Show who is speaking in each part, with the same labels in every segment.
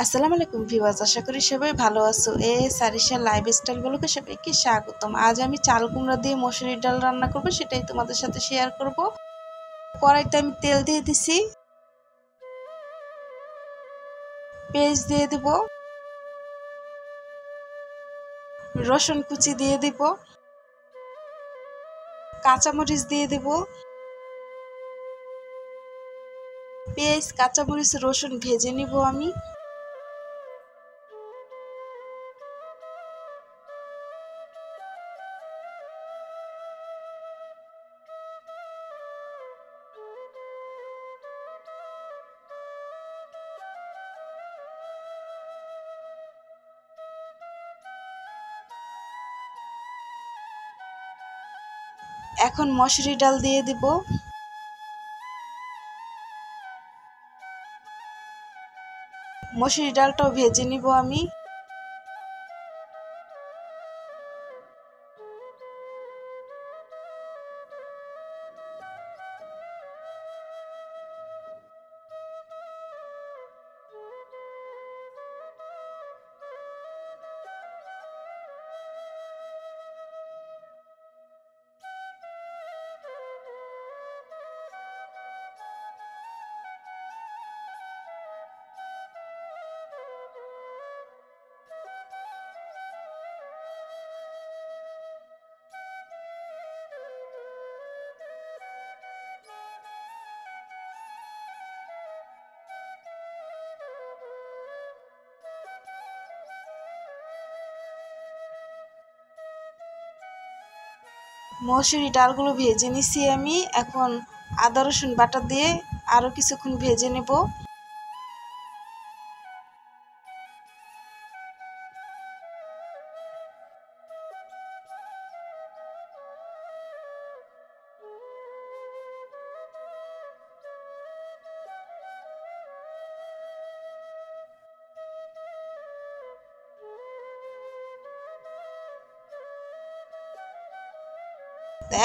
Speaker 1: আসসালামু আলাইকুম ভিউয়ার্স, আশা করি সবাই ভালো আছো। সারিশার লাইফস্টাইলগুলোকে সবাইকে স্বাগতম। আজ আমি চাল কুমড়া দিয়ে মসুরির ডাল রান্না করব, সেটাই তোমাদের সাথে শেয়ার করব। কড়াইতে আমি তেল দিয়ে দিছি, পেঁয়াজ দিয়ে দিব, রসুন কুচি দিয়ে দিব, কাঁচামরিচ দিয়ে দিব। পেঁয়াজ, কাঁচামরিচ, রসুন ভেজে নিব আমি। এখন মসুরি ডাল দিয়ে দিব। মসুরি ডালটাও ভেজে নিব আমি। মসুরি ডালগুলো ভেজে নিছি আমি। এখন আদা রসুন বাটা দিয়ে আরও কিছুক্ষণ ভেজে নেব।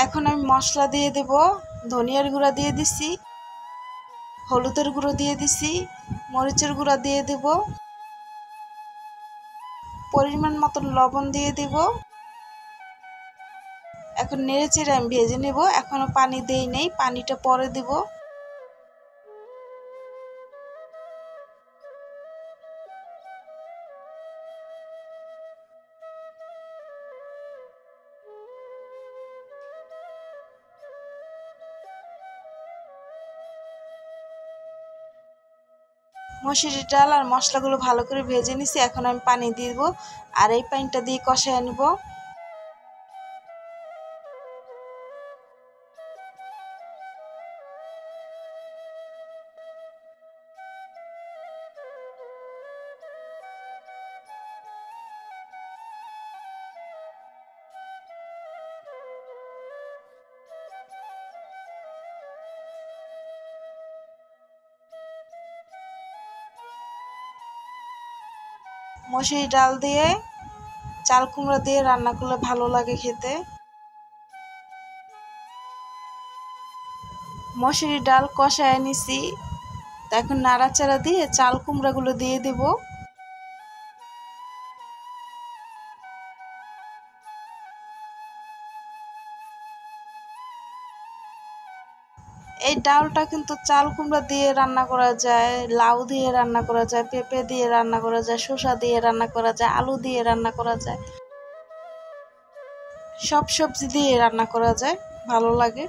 Speaker 1: এখন আমি মশলা দিয়ে দেব। ধনিয়ার গুঁড়া দিয়ে দিছি, হলুদের গুঁড়ো দিয়ে দিছি, মরিচের গুঁড়া দিয়ে দেব, পরিমাণ মতন লবণ দিয়ে দেব। এখন নেড়ে চেড়ে আমি ভেজে নেব। এখনো পানি দেই নেই, পানিটা পরে দেব। মসুরি ডাল আর মশলাগুলো ভালো করে ভেজে নিছি। এখন আমি পানি দিয়ে দেবো, আর এই পানিটা দিয়ে কষায় নেব। মসুরি ডাল দিয়ে চাল কুমড়া দিয়ে রান্না করলে ভালো লাগে খেতে। মসুরি ডাল কষায় নিছি, এখন নাড়াচাড়া দিয়ে চাল কুমড়াগুলো দিয়ে দেব। এই ডালটা কিন্তু চাল কুমড়া দিয়ে রান্না করা যায়, লাউ দিয়ে রান্না করা যায়, পেঁপে দিয়ে রান্না করা যায়, শসা দিয়ে রান্না করা যায়, আলু দিয়ে রান্না করা যায়, সব সবজি দিয়ে রান্না করা যায়, ভালো লাগে।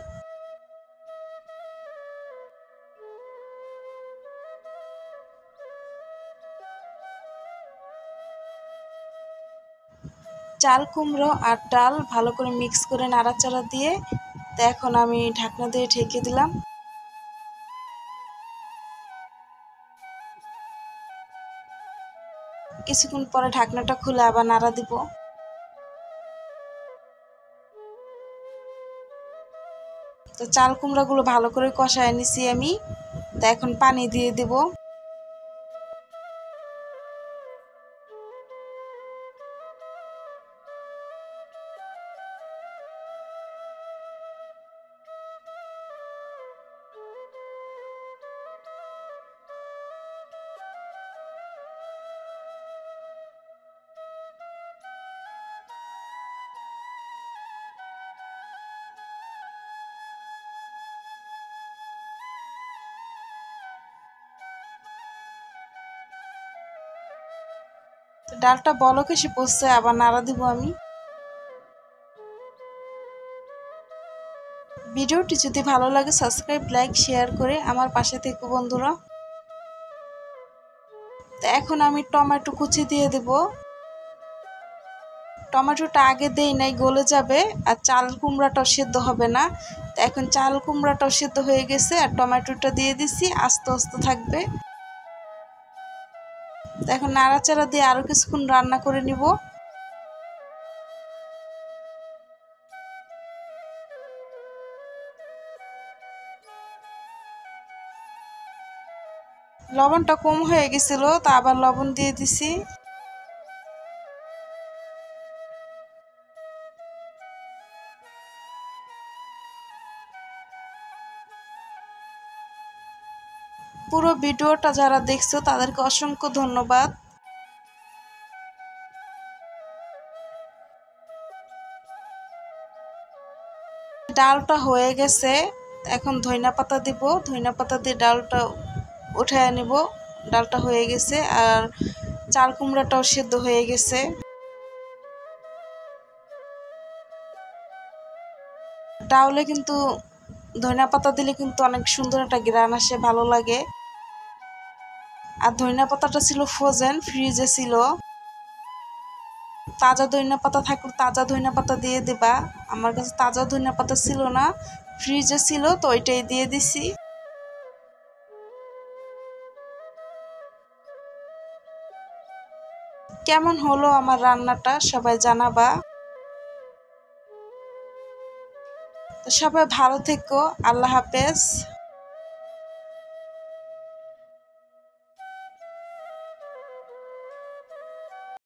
Speaker 1: চাল কুমড়ো আর ডাল ভালো করে মিক্স করে নাড়াচাড়া দিয়ে তো এখন আমি ঢাকনা দিয়ে ঢেকে দিলাম। কিছুক্ষণ পরে ঢাকনাটা খুলে আবার নাড়া দিব। তো চাল কুমড়াগুলো ভালো করে কষায় নিছি আমি, তো এখন পানি দিয়ে দেব। তো ডালটা বলক এসে পড়ছে, আবার নাড়া দিব আমি। ভিডিওটি যদি ভালো লাগে সাবস্ক্রাইব, লাইক, শেয়ার করে আমার পাশে থেকো বন্ধুরা। তো এখন আমি টমেটো কুচি দিয়ে দেব। টমেটোটা আগে দেই নাই, গলে যাবে, আর চাল কুমড়াটাও সেদ্ধ হবে না। তো এখন চাল কুমড়াটাও সেদ্ধ হয়ে গেছে, আর টমেটোটা দিয়ে দিছি, আস্তে আস্তে থাকবে। তো এখন নাড়াচাড়া দিয়ে আরও কিছুক্ষণ রান্না করে নিব। লবণটা কম হয়ে গেছিল, তা আবার লবণ দিয়ে দিছি। পুরো ভিডিওটা যারা দেখছো তাদেরকে অসংখ্য ধন্যবাদ। ডালটা হয়ে গেছে, এখন ধনিয়া পাতা দিব। ধনিয়া পাতা দিয়ে ডালটা উঠায় নিব। ডালটা হয়ে গেছে, আর চাল কুমড়াটাও সেদ্ধ হয়ে গেছে। ডাউলে কিন্তু ধনিয়া পাতা দিলে কিন্তু অনেক সুন্দর একটা ঘ্রাণ আসে, ভালো লাগে। আর ধনিয়া পাতাটা ছিল ফ্রোজেন, ফ্রিজে ছিল। তাজা ধনিয়া পাতা থাকলে তাজা ধনিয়া পাতা দিয়ে দিবা। আমার কাছে তাজা ধনিয়া পাতা ছিল না, ফ্রিজে ছিল, তো ওইটাই দিয়ে দিছি। কেমন হলো আমার রান্নাটা সবাই জানাবা। তো সবাই ভালো থেকো, আল্লাহ হাফেজ।